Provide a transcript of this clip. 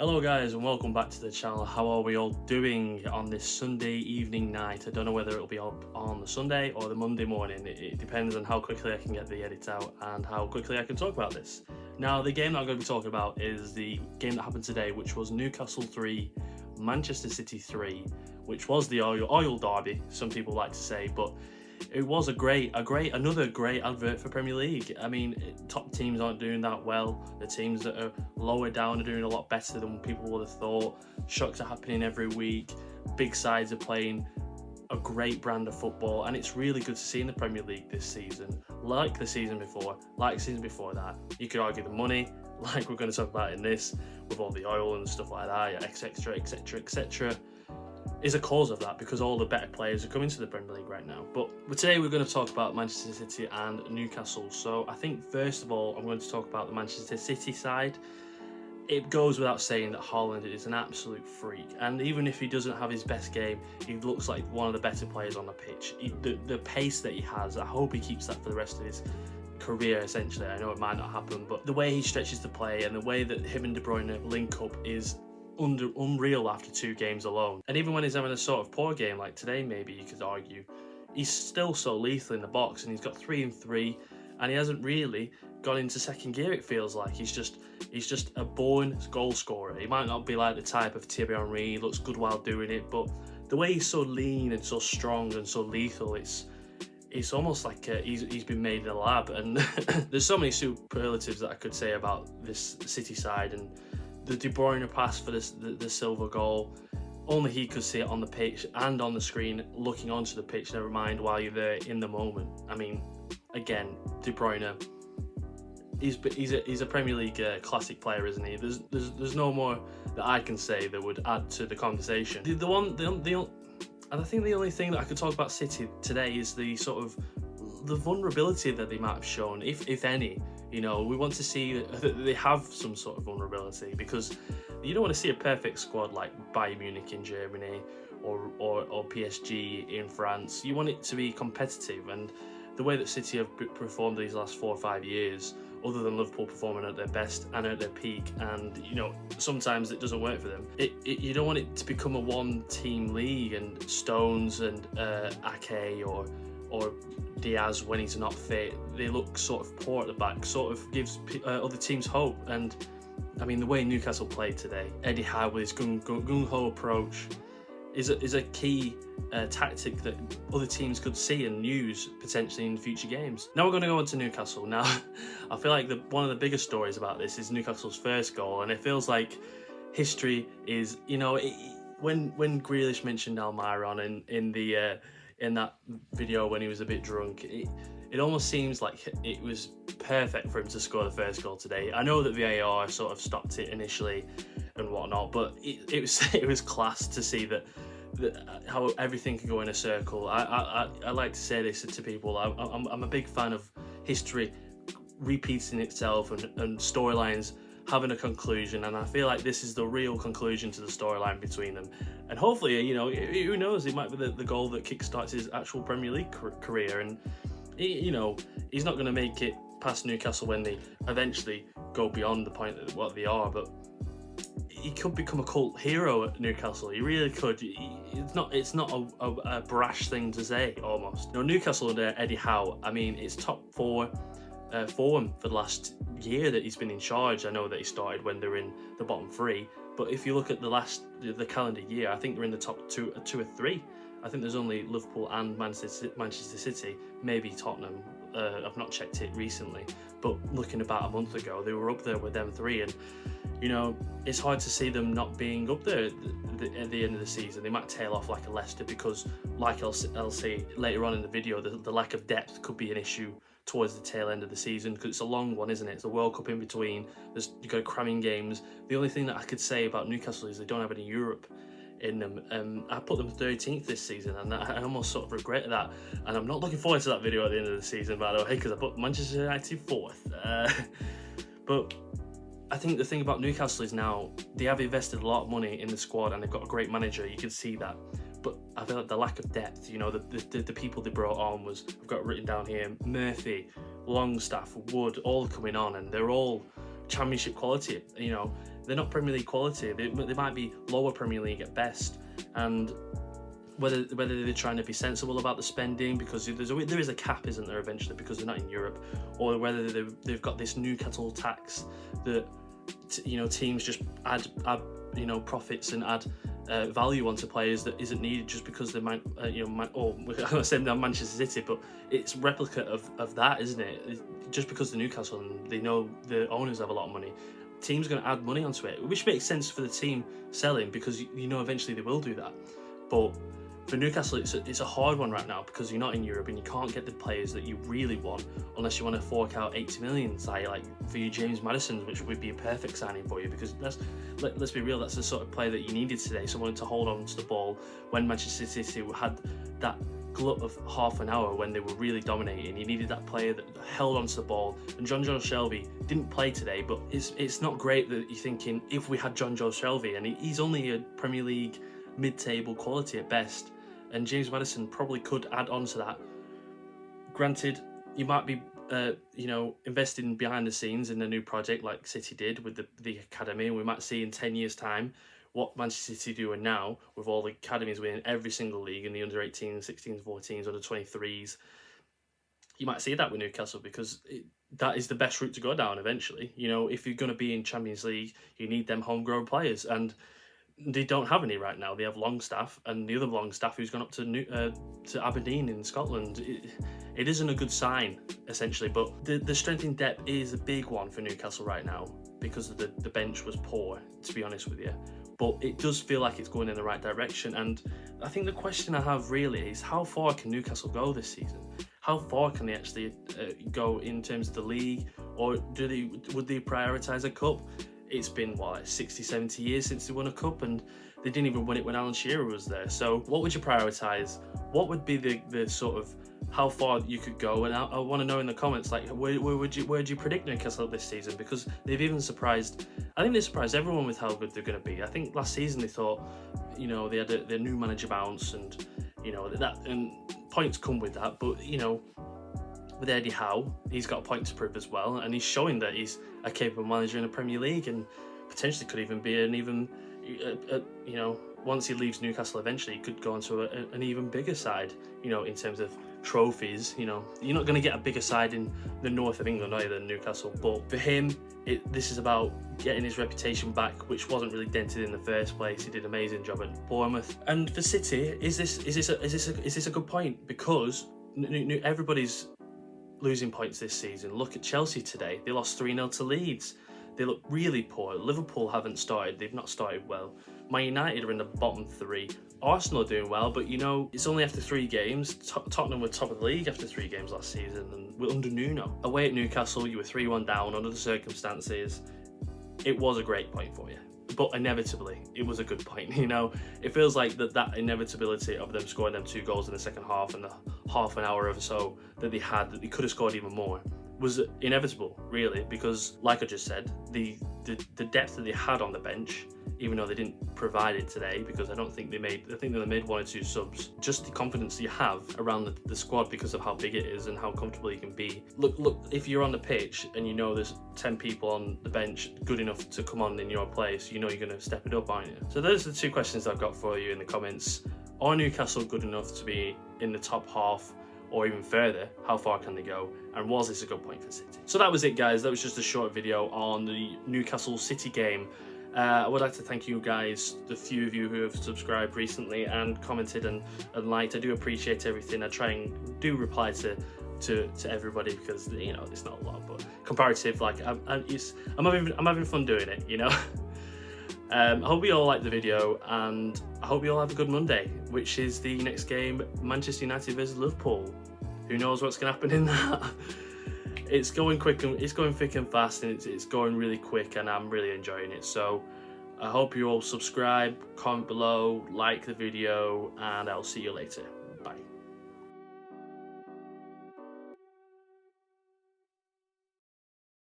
Hello guys and welcome back to the channel. How are we all doing on this Sunday evening night? I don't know whether it'll be up on the Sunday or the Monday morning. It depends on how quickly I can get the edit out and how quickly I can talk about this. Now the game that I'm going to be talking about is the game that happened today, which was Newcastle 3, Manchester City 3, which was the oil derby, some people like to say, but it was another great advert for Premier League. I mean, top teams aren't doing that well. The teams that are lower down are doing a lot better than people would have thought. Shocks are happening every week. Big sides are playing a great brand of football, and it's really good to see in the Premier League this season. Like the season before, like the season before that. You could argue the money, like we're going to talk about in this, with all the oil and stuff like that, etc, etc, etc. is a cause of that, because all the better players are coming to the Premier League right now. But today we're going to talk about Manchester City and Newcastle. So I think first of all I'm going to talk about the Manchester City side. It goes without saying that Haaland is an absolute freak, and even if he doesn't have his best game, he looks like one of the better players on the pitch. The pace that he has, I hope he keeps that for the rest of his career essentially. I know it might not happen, but the way he stretches the play and the way that him and De Bruyne link up is unreal after 2 games alone. And even when he's having a sort of poor game like today, maybe you could argue, he's still so lethal in the box, and he's got 3 and 3, and he hasn't really gone into second gear. It feels like he's just a born goal scorer. He might not be like the type of Thierry Henry, he looks good while doing it, but the way he's so lean and so strong and so lethal, it's almost like he's been made in a lab. And there's so many superlatives that I could say about this City side. And the De Bruyne pass for the silver goal, only he could see it on the pitch and on the screen looking onto the pitch, never mind while you're there in the moment. I mean, again, De Bruyne, he's a Premier League classic player, isn't he? There's no more that I can say that would add to the conversation. And I think the only thing that I could talk about City today is the sort of the vulnerability that they might have shown, if any. You know, we want to see that they have some sort of vulnerability, because you don't want to see a perfect squad like Bayern Munich in Germany or PSG in France. You want it to be competitive, and the way that City have performed these last 4 or 5 years, other than Liverpool performing at their best and at their peak, and you know, sometimes it doesn't work for them. You don't want it to become a one-team league, and Stones and Ake or Diaz, when he's not fit, they look sort of poor at the back, sort of gives other teams hope. And I mean, the way Newcastle played today, Eddie Howe with his gung-ho approach is a key tactic that other teams could see and use potentially in future games. Now we're going to go on to Newcastle. Now, I feel like one of the biggest stories about this is Newcastle's first goal, and it feels like history is, you know, when Grealish mentioned Almiron in that video when he was a bit drunk, it almost seems like it was perfect for him to score the first goal today. I know that VAR sort of stopped it initially and whatnot, but it was class to see that how everything can go in a circle. I like to say this to people. I'm a big fan of history repeating itself and storylines having a conclusion, and I feel like this is the real conclusion to the storyline between them. And hopefully, you know, who knows, it might be the goal that kickstarts his actual Premier League career. And you know, he's not going to make it past Newcastle when they eventually go beyond the point of what they are, but he could become a cult hero at Newcastle. He really could. It's not a brash thing to say, almost. You know, Newcastle under Eddie Howe, I mean, it's top 4 form for the last year that he's been in charge. I know that he started when they're in the bottom 3, but if you look at the calendar year, I think they're in the top 2 or 3. I think there's only Liverpool and Manchester City, maybe Tottenham. I've not checked it recently, but looking about a month ago, they were up there with them 3, and you know, it's hard to see them not being up there at the end of the season. They might tail off like a Leicester, because like I'll say later on in the video, the lack of depth could be an issue towards the tail end of the season, because it's a long one, isn't it? It's a World Cup in between. You've got cramming games. The only thing that I could say about Newcastle is they don't have any Europe in them. I put them 13th this season, and I almost sort of regret that. And I'm not looking forward to that video at the end of the season, by the way, because I put Manchester United 4th. But I think the thing about Newcastle is now they have invested a lot of money in the squad, and they've got a great manager. You can see that. But I feel like the lack of depth, you know, the people they brought on was, I've got written down here, Murphy, Longstaff, Wood, all coming on, and they're all championship quality. You know, they're not Premier League quality. They might be lower Premier League at best, and whether they're trying to be sensible about the spending, because there is a cap, isn't there, eventually, because they're not in Europe, or whether they've got this Newcastle tax that teams just add profits and add value onto players that isn't needed just because they might I say Manchester City, but it's replica of that, isn't it? Just because the Newcastle and they know the owners have a lot of money, teams are going to add money onto it, which makes sense for the team selling, because eventually they will do that. But for Newcastle, it's a hard one right now, because you're not in Europe and you can't get the players that you really want unless you want to fork out 80 million, say, like for your James Maddison, which would be a perfect signing for you, because let's be real, that's the sort of player that you needed today, someone to hold on to the ball when Manchester City had that glut of half an hour when they were really dominating. You needed that player that held on to the ball, and John Joe Shelvey didn't play today, but it's not great that you're thinking, if we had John Joe Shelvey, and he's only a Premier League mid-table quality at best, and James Maddison probably could add on to that. Granted, you might be investing behind the scenes in a new project like City did with the academy, and we might see in 10 years time what Manchester City do now with all the academies winning every single league in the under 18s, 16s, 14s, under 23s. You might see that with Newcastle, because that is the best route to go down eventually. If you're going to be in Champions League, you need them homegrown players, and they don't have any right now. They have Longstaff, and the other Longstaff who's gone up to Aberdeen in Scotland. It isn't a good sign, essentially, but the strength in depth is a big one for Newcastle right now, because the bench was poor, to be honest with you. But it does feel like it's going in the right direction, and I think the question I have really is, how far can Newcastle go this season? How far can they actually go in terms of the league, or would they prioritise a cup? It's been, 60, 70 years since they won a cup, and they didn't even win it when Alan Shearer was there. So what would you prioritise? What would be the sort of how far you could go? And I want to know in the comments, like, where do you predict Newcastle this season? Because they've even surprised, I think they surprised everyone with how good they're going to be. I think last season they thought, they had their new manager bounce, and that, and points come with that, but with Eddie Howe, he's got a point to prove as well, and he's showing that he's a capable manager in the Premier League, and potentially could even be once he leaves Newcastle eventually, he could go onto an even bigger side, in terms of trophies. You're not going to get a bigger side in the north of England either than Newcastle, but for him, this is about getting his reputation back, which wasn't really dented in the first place. He did an amazing job at Bournemouth. And for City, is this a good point? Because everybody's losing points this season. Look at Chelsea today. They lost 3-0 to Leeds. They look really poor. Liverpool haven't started. They've not started well. Man United are in the bottom 3. Arsenal are doing well, but it's only after 3 games. Tottenham were top of the league after 3 games last season, and we're under Nuno. Away at Newcastle, you were 3-1 down under the circumstances. It was a great point for you. But inevitably, it was a good point. It feels like that inevitability of them scoring them 2 goals in the second half, and the half an hour or so that they could have scored even more, was inevitable, really, because, like I just said, the depth that they had on the bench, even though they didn't provide it today, because I think they made 1 or 2 subs. Just the confidence you have around the squad because of how big it is and how comfortable you can be. Look, if you're on the pitch and there's 10 people on the bench good enough to come on in your place, you're going to step it up, aren't you? So those are the 2 questions I've got for you in the comments. Are Newcastle good enough to be in the top half, or even further? How far can they go? And was this a good point for City? So that was it, guys. That was just a short video on the Newcastle City game. I would like to thank you guys, the few of you who have subscribed recently and commented and liked. I do appreciate everything. I try and do reply to everybody, because it's not a lot, but comparative, like I'm having fun doing it. I hope you all liked the video, and I hope you all have a good Monday, which is the next game, Manchester United versus Liverpool. Who knows what's going to happen in that? It's going quick, and it's going thick and fast, and it's going really quick, and I'm really enjoying it. So I hope you all subscribe, comment below, like the video, and I'll see you later.